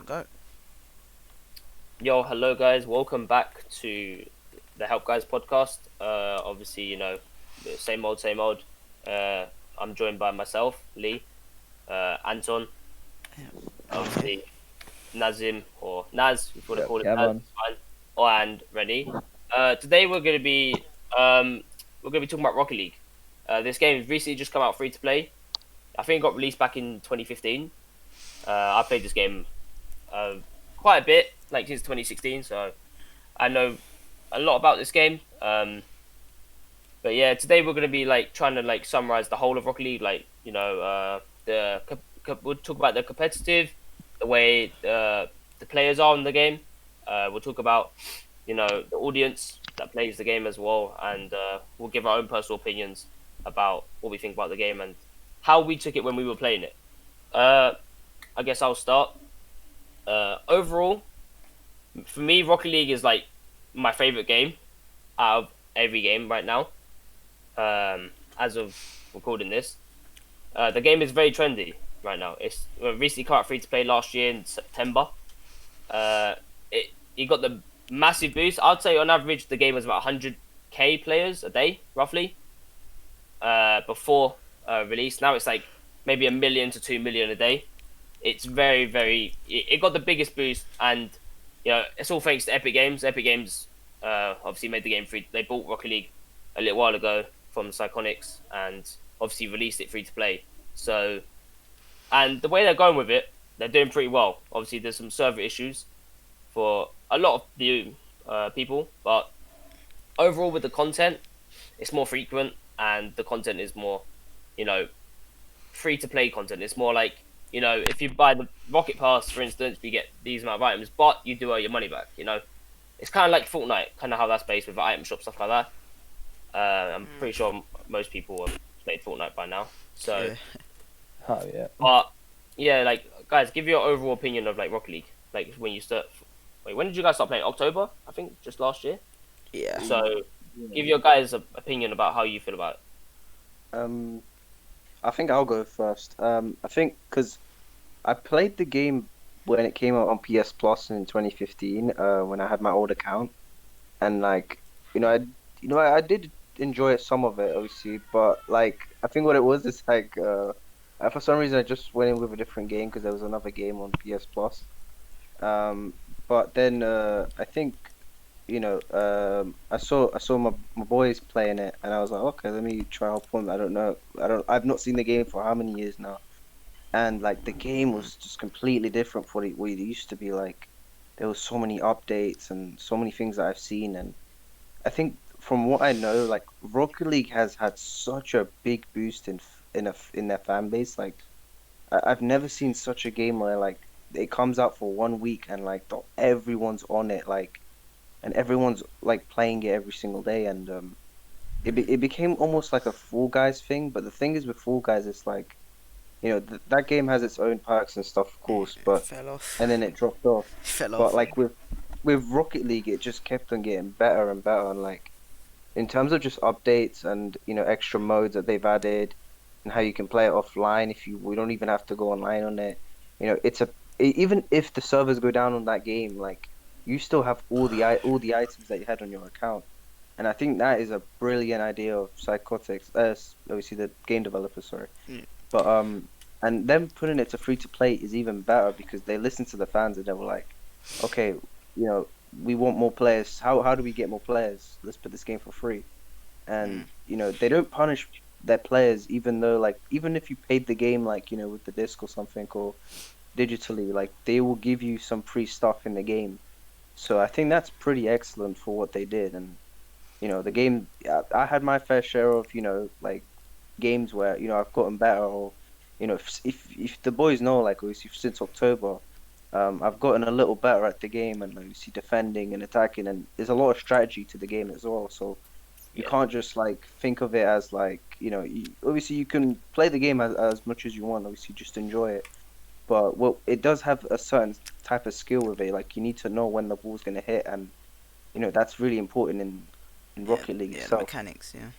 Go. Yo, hello guys. Welcome back to the Help Guys podcast. Obviously, the same old, same old. Uh, I'm joined by myself, Lee, Anton, Yeah. I'm here. obviously Nazim or Naz, if you want to Yep, call it come Naz, on. it's fine. Oh, and Rennie. Today we're gonna be talking about Rocket League. This game has recently just come out free to play. I think it got released back in 2015. I played this game uh, quite a bit, like since 2016, so I know a lot about this game. But yeah, today we're gonna be like trying to like summarize the whole of Rocket League. Like we'll talk about the competitive, the way the players are in the game. We'll talk about the audience that plays the game as well, and we'll give our own personal opinions about what we think about the game and how we took it when we were playing it. Uh, I guess I'll start. Overall, for me, Rocket League is like my favorite game out of every game right now. As of recording this, the game is very trendy right now. It's recently come out free to play last year in September. Uh, it got the massive boost. I'd say on average the game was about 100k players a day, roughly. Before release, now it's like maybe 1 million to 2 million a day. It's very, very. It got the biggest boost, and it's all thanks to Epic Games. Epic Games obviously made the game free. They bought Rocket League a little while ago from Psychonics, and obviously released it free to play. So, and the way they're going with it, they're doing pretty well. Obviously, there's some server issues for a lot of the people, but overall with the content, it's more frequent, and the content is more, you know, free to play content. It's more like, if you buy the Rocket Pass, for instance, you get these amount of items, but you do owe your money back. It's kind of like Fortnite, kind of how that's based with the item shop stuff like that. I'm pretty sure most people have played Fortnite by now. So, Yeah. Oh yeah. but yeah, like guys, give your overall opinion of like Rocket League. Like when you start. Wait, when did you guys start playing? October, I think, just last year. Yeah. So, give your guys' opinion about how you feel about it. Um, I think I'll go first. I think because I played the game when it came out on PS Plus in 2015. When I had my old account, and like, I did enjoy some of it, obviously, but like, I think what it was is like, for some reason I just went in with a different game because there was another game on PS Plus. But then I think. I saw my boys playing it, and I was like, okay, let me try help them. I don't know, I've not seen the game for how many years now, and like the game was just completely different from what it used to be. Like there was so many updates and so many things that I've seen, and I think from what I know, like Rocket League has had such a big boost in their fan base. Like I've never seen such a game where like it comes out for 1 week and like everyone's on it, like and everyone's like playing it every single day, and it became almost like a Fall Guys thing. But the thing is with Fall Guys, it's like that game has its own perks and stuff, of course, It but fell off. and then it dropped off. Fell But off. like with Rocket League, it just kept on getting better and better. And like in terms of just updates and extra modes that they've added and how you can play it offline if we don't even have to go online on it. Even if the servers go down on that game, like you still have all the items that you had on your account. And I think that is a brilliant idea of Psychotics, obviously the game developer, sorry. Mm. But and them putting it to free to play is even better because they listened to the fans and they were like, okay, we want more players. How do we get more players? Let's put this game for free. Mm. And they don't punish their players, even though like even if you paid the game like with the disc or something or digitally, like they will give you some free stuff in the game. So I think that's pretty excellent for what they did. And the game, I had my fair share of like games where I've gotten better, or if the boys know, like obviously since October, I've gotten a little better at the game, and you see defending and attacking, and there's a lot of strategy to the game as well. So you Yeah, can't just like think of it as like obviously you can play the game as much as you want. Obviously, just enjoy it. But well, it does have a certain type of skill with it. Like you need to know when the ball's gonna hit, and that's really important in Yeah. Rocket League Yeah. The itself. mechanics. Yeah.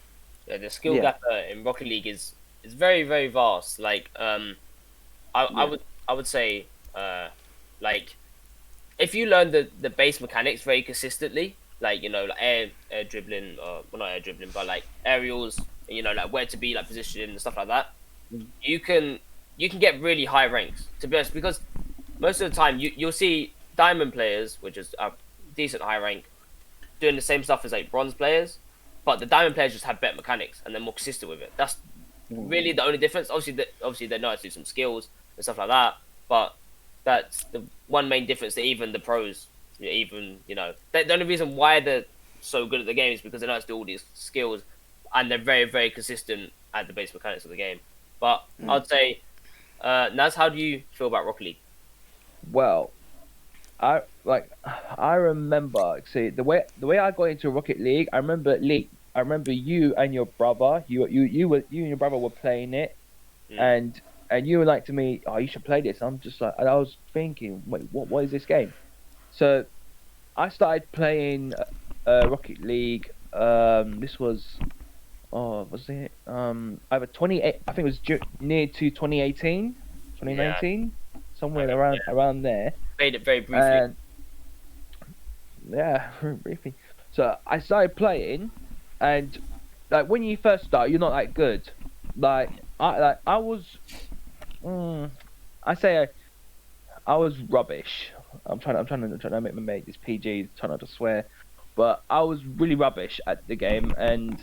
yeah. The skill Yeah, gap in Rocket League is very, very vast. Like I yeah, would say like if you learn the base mechanics very consistently, like like air dribbling, or well, not air dribbling, but like aerials, like where to be, like positioning and stuff like that, Mm. you can get really high ranks. To be honest, because most of the time you'll see diamond players, which is a decent high rank, doing the same stuff as like bronze players, but the diamond players just have better mechanics and they're more consistent with it. That's really the only difference. Obviously they know how to do some skills and stuff like that, but that's the one main difference that even the pros, even the only reason why they're so good at the game is because they know how to do all these skills, and they're very very consistent at the base mechanics of the game. But I'd say, Naz, how do you feel about Rocket League? Well, I remember. See, the way I got into Rocket League, I remember you and your brother. You and your brother were playing it, Mm. and you were like to me, "Oh, you should play this." I'm just like, and I was thinking, wait, what is this game? So I started playing Rocket League. This was, oh, was it either 28? I think it was near to 2018, 2019, somewhere around there. Played it very briefly. And yeah, briefly. So I started playing, and like when you first start, you're not that good. I was, I say I was rubbish. I'm trying to make my mate this PG, trying not to swear, but I was really rubbish at the game. And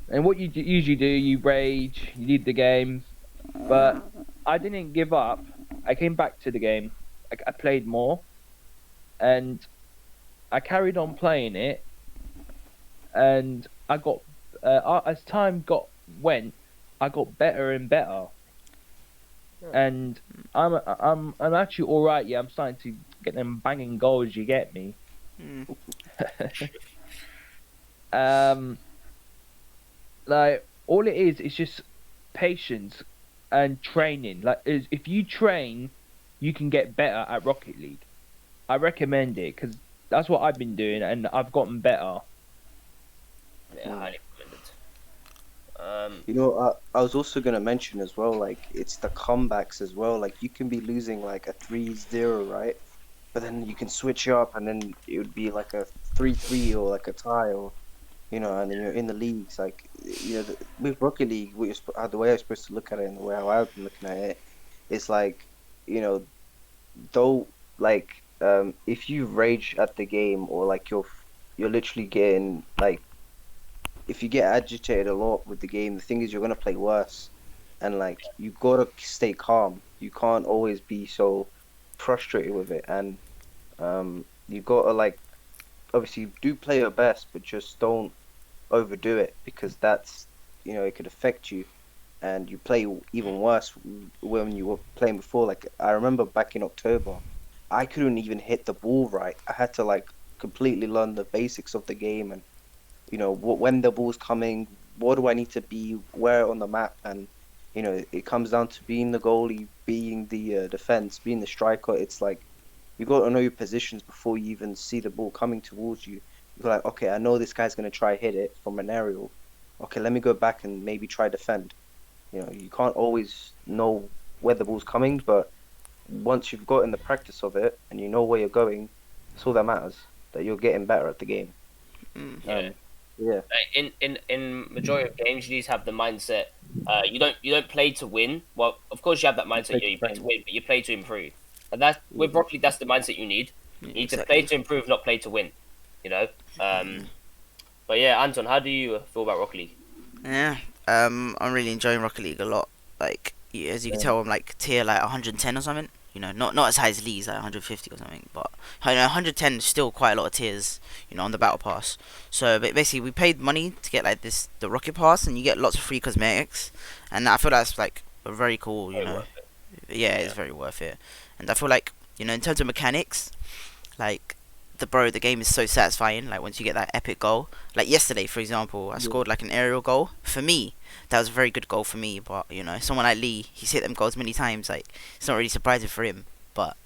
what you usually do, you rage, you leave the game, but I didn't give up. I came back to the game. I played more, and I carried on playing it, and I got as time went, I got better and better, and I'm actually all right. Yeah, I'm starting to get them banging goals. You get me? Mm. Like all it is just patience and training. Like if you train, you can get better at Rocket League. I recommend it because that's what I've been doing, and I've gotten better. Yeah, highly recommended. You know, I was also gonna mention as well, like it's the comebacks as well. Like you can be losing like a 3-0, right? But then you can switch up, and then it would be like a 3-3 or like a tie, or and then you're in the leagues. Like with Rocket League, the way I'm supposed to look at it, and the way how I've been looking at it, it's like, though, like if you rage at the game, or like you're literally getting like, if you get agitated a lot with the game, the thing is you're gonna play worse, and like you gotta stay calm. You can't always be so frustrated with it, and you gotta like, obviously do play your best, but just don't overdo it, because that's it could affect you, and you play even worse when you were playing before. Like I remember back in October, I couldn't even hit the ball right. I had to like completely learn the basics of the game, and when the ball's coming, what do I need to be where on the map, and it comes down to being the goalie, being the defense, being the striker. It's like you got to know your positions before you even see the ball coming towards you. You're like, okay, I know this guy's gonna try hit it from an aerial. Okay, let me go back and maybe try defend. You can't always know where the ball's coming, but once you've got in the practice of it and you know where you're going, it's all that matters. That you're getting better at the game. Yeah. Yeah. In majority of games, you need to have the mindset. You don't play to win. Well, of course you have that mindset. You play to win, but you play to improve. And that's with Rocket League. That's the mindset you need. You need to play to improve, not play to win. But yeah, Anton, how do you feel about Rocket League? Yeah, I'm really enjoying Rocket League a lot. Like, as you can tell, I'm like tier like 110 or something. Not as high as Lee's, like 150 or something, but 110 is still quite a lot of tiers, on the battle pass. So basically, we paid money to get like the rocket pass, and you get lots of free cosmetics, and I feel that's like a very cool, yeah, it's very worth it. And I feel like, in terms of mechanics, like the game is so satisfying. Like once you get that epic goal, like yesterday, for example, I scored like an aerial goal. For me, that was a very good goal for me. But someone like Lee, he's hit them goals many times. Like it's not really surprising for him. But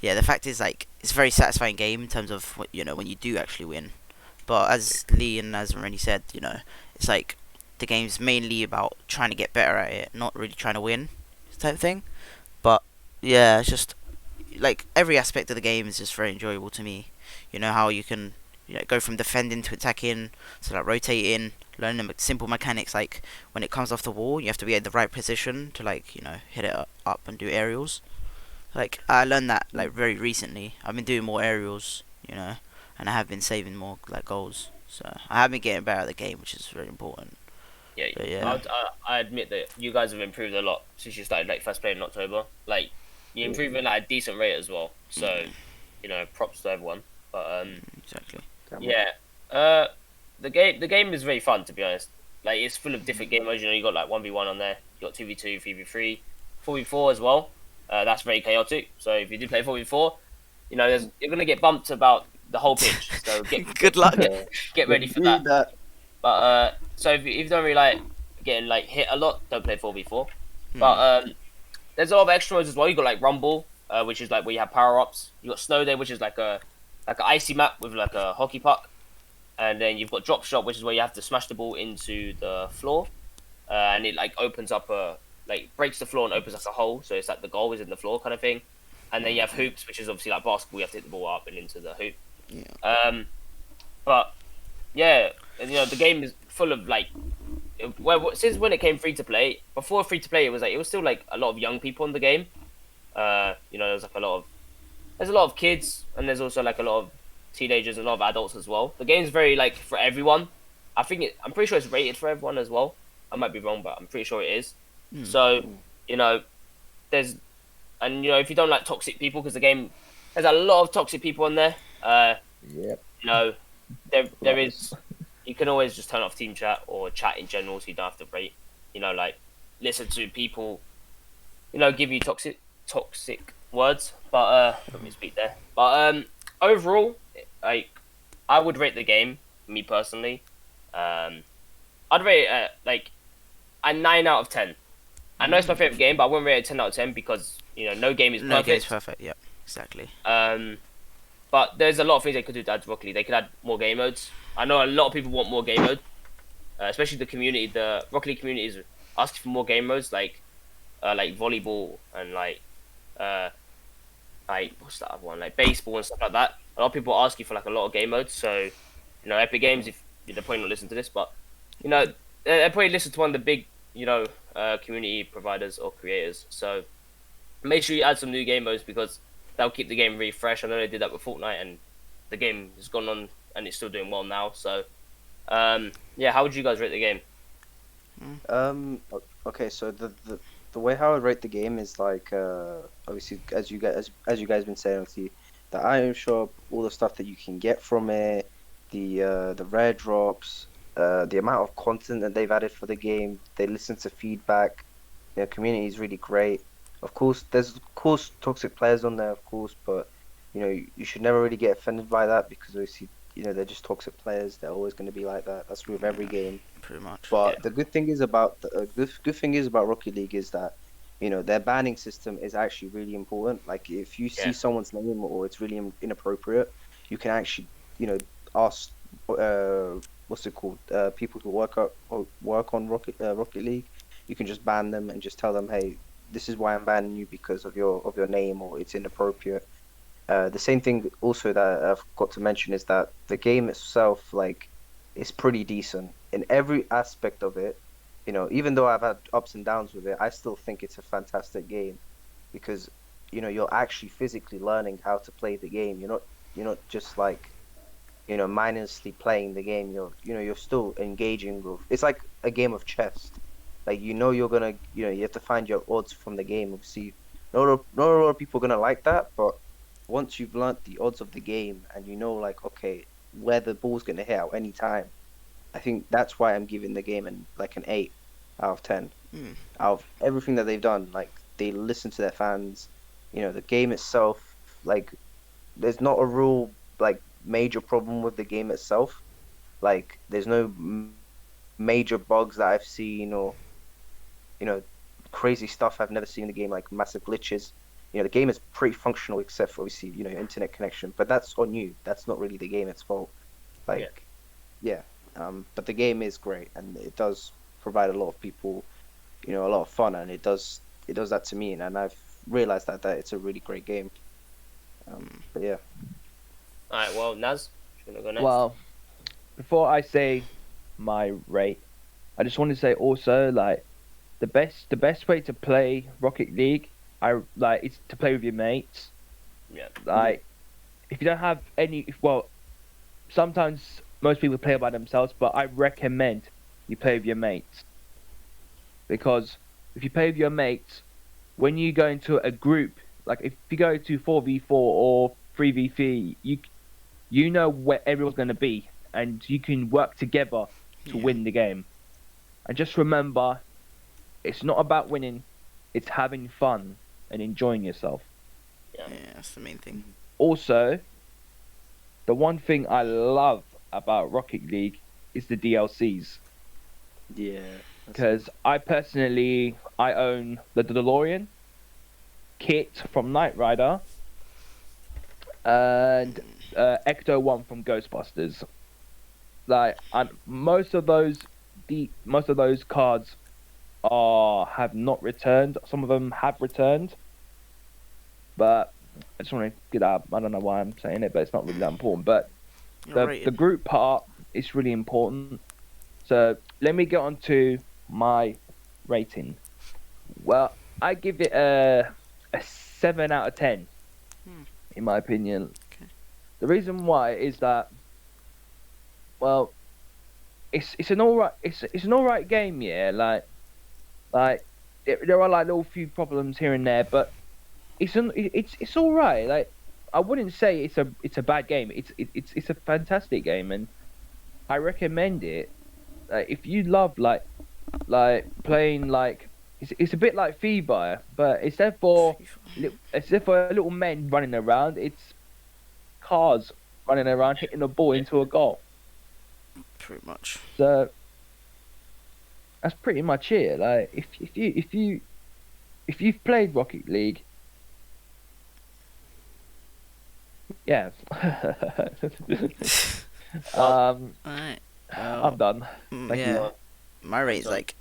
yeah, the fact is, like, it's a very satisfying game in terms of when you do actually win. But as Lee and Nazem already said, it's like the game's mainly about trying to get better at it, not really trying to win type thing. But yeah, it's just like every aspect of the game is just very enjoyable to me. You know how you can go from defending to attacking to like rotating, learning the simple mechanics like when it comes off the wall, you have to be in the right position to like hit it up and do aerials. Like I learned that like very recently. I've been doing more aerials, and I have been saving more like goals. So I have been getting better at the game, which is very important. Yeah, But yeah. I admit that you guys have improved a lot since you started like first playing in October. Like you improved at like, a decent rate as well. So, props to everyone. But Exactly. yeah, the game is very fun to be honest. Like it's full of different game modes. You got like 1v1 on there. You got 2v2, 3v3, 4v4 as well. That's very chaotic. So if you do play 4v4, you're gonna get bumped about the whole pitch. So Good luck. get ready for that. But so if you don't really like getting like hit a lot, don't play 4v4. But there's a lot of extra modes as well. You got like Rumble, which is like where you have power ups. You got Snow Day, which is like an icy map with like a hockey puck, and then you've got Drop Shot, which is where you have to smash the ball into the floor, and it like opens up breaks the floor and opens up a hole. So it's like the goal is in the floor kind of thing. And then you have Hoops, which is obviously like basketball. You have to hit the ball up and into the hoop. Yeah. But yeah, and, the game is full of like. Since when it came free to play, before free to play, it was still like a lot of young people in the game. There's like there's a lot of kids, and there's also like a lot of teenagers and a lot of adults as well. The game's very like for everyone. I'm pretty sure it's rated for everyone as well. I might be wrong, but I'm pretty sure it is. So, there's, and if you don't like toxic people, because the game there's a lot of toxic people in there. Yep. There is. You can always just turn off team chat or chat in general, so you don't have to rate. Like listen to people. Give you toxic words. But let me speak there. But overall, like I would rate the game, me personally. I'd rate it like a 9 out of 10. I know it's my favorite game, but I wouldn't rate it 10 out of 10 because no game is perfect. No game's perfect. Yep. Exactly. But there's a lot of things they could do to add to Rocket League. They could add more game modes. I know a lot of people want more game mode, especially the community. The Rocket League community is asking for more game modes, like volleyball and like what's that other one? Like baseball and stuff like that. A lot of people are asking for like a lot of game modes. So, Epic Games, if they're probably not listening to this, but they probably listen to one of the big community providers or creators. So make sure you add some new game modes because that'll keep the game really fresh. I know they did that with Fortnite, and the game has gone on and it's still doing well now. So, how would you guys rate the game? Okay, so the way how I would rate the game is like obviously as you guys been saying, obviously the item shop, all the stuff that you can get from it, the rare drops, the amount of content that they've added for the game. They listen to feedback. Their community is really great. Of course, there's toxic players on there, of course, but you should never really get offended by that because obviously they're just toxic players. They're always going to be like that. That's with every game. Pretty much. But the good thing is about Rocket League is that their banning system is actually really important. Like if you see someone's name or it's really inappropriate, you can actually ask what's it called, people who work on Rocket League. You can just ban them and just tell them, hey, this is why I'm banning you because of your name or it's inappropriate. The same thing also that I've got to mention is that the game itself, like, is pretty decent in every aspect of it. Even though I've had ups and downs with it, I still think it's a fantastic game because you're actually physically learning how to play the game. You're not just like mindlessly playing the game. You're still engaging with. It's like a game of chess. Like you're gonna you have to find your odds from the game. Obviously, not a lot of people are gonna like that, but once you've learnt the odds of the game and like okay where the ball's gonna hit at any time, I think that's why I'm giving the game an 8 out of 10. Out of everything that they've done, like they listen to their fans. The game itself, like there's not a real like major problem with the game itself. Like there's no major bugs that I've seen or crazy stuff I've never seen in the game, like massive glitches. The game is pretty functional except for obviously internet connection, but that's on you. That's not really the game's fault. But the game is great and it does provide a lot of people a lot of fun, and it does that to me, and I've realized that it's a really great game. yeah. All right. Well, Naz, you wanna go next? Well, before I say my rate, I just want to say also like the best way to play Rocket League, I like is to play with your mates. Yeah. Like if you don't have any, well, sometimes most people play by themselves, but I recommend you play with your mates because if you play with your mates, when you go into a group, like if you go to 4v4 or 3v3, you know where everyone's going to be, and you can work together to Yeah. win the game. And just remember, it's not about winning; it's having fun and enjoying yourself. Yeah, that's the main thing. Also, the one thing I love about Rocket League is the DLCs. Yeah. Because I own the DeLorean, Kit from Knight Rider, and Ecto One from Ghostbusters. Like, and most of those cards have not returned. Some of them have returned, but I just want to get up. I don't know why I'm saying it, but it's not really that important. But You're the rated. group part is really important. So let me get on to my rating. Well, I give it a 7 out of 10, in my opinion. Okay. The reason why is that, well, it's an alright game, yeah. Like there are like little few problems here and there, but it's alright. Like I wouldn't say it's a bad game. It's a fantastic game, and I recommend it. If you love like playing like it's a bit like FIFA, but instead for little men running around, it's cars running around hitting a ball into a goal. Pretty much. So that's pretty much it. Like if you've played Rocket League, yeah. Alright. I'm done. Thank yeah. you. My rate's like,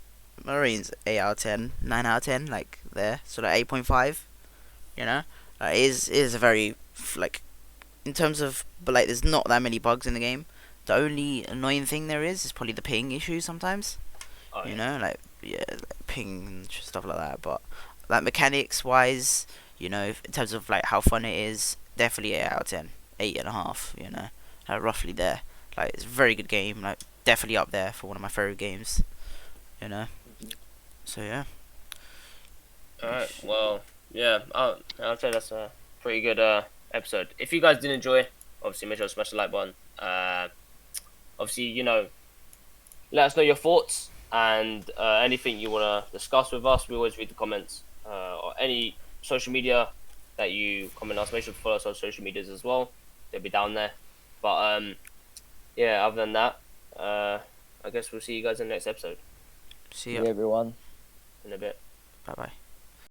my rating's 8 out of 10, 9 out of 10, like there. So like 8.5, you know? It is a very, like, in terms of, but like there's not that many bugs in the game. The only annoying thing there is probably the ping issue sometimes. Oh, You know, like, yeah, like ping and stuff like that. But like mechanics wise, you know, in terms of like how fun it is, definitely 8 out of 10, 8.5. You know, roughly there. Like it's a very good game. Like definitely up there for one of my favorite games. You know. So yeah. All right. Well, yeah. I'll say that's a pretty good episode. If you guys did enjoy, obviously make sure to smash the like button. Obviously, you know, let us know your thoughts and anything you want to discuss with us. We always read the comments or any social media that you comment us. Make sure to follow us on social medias as well. They'll be down there. But yeah, other than that, I guess we'll see you guys in the next episode See See ya. everyone. in a bit. Bye bye.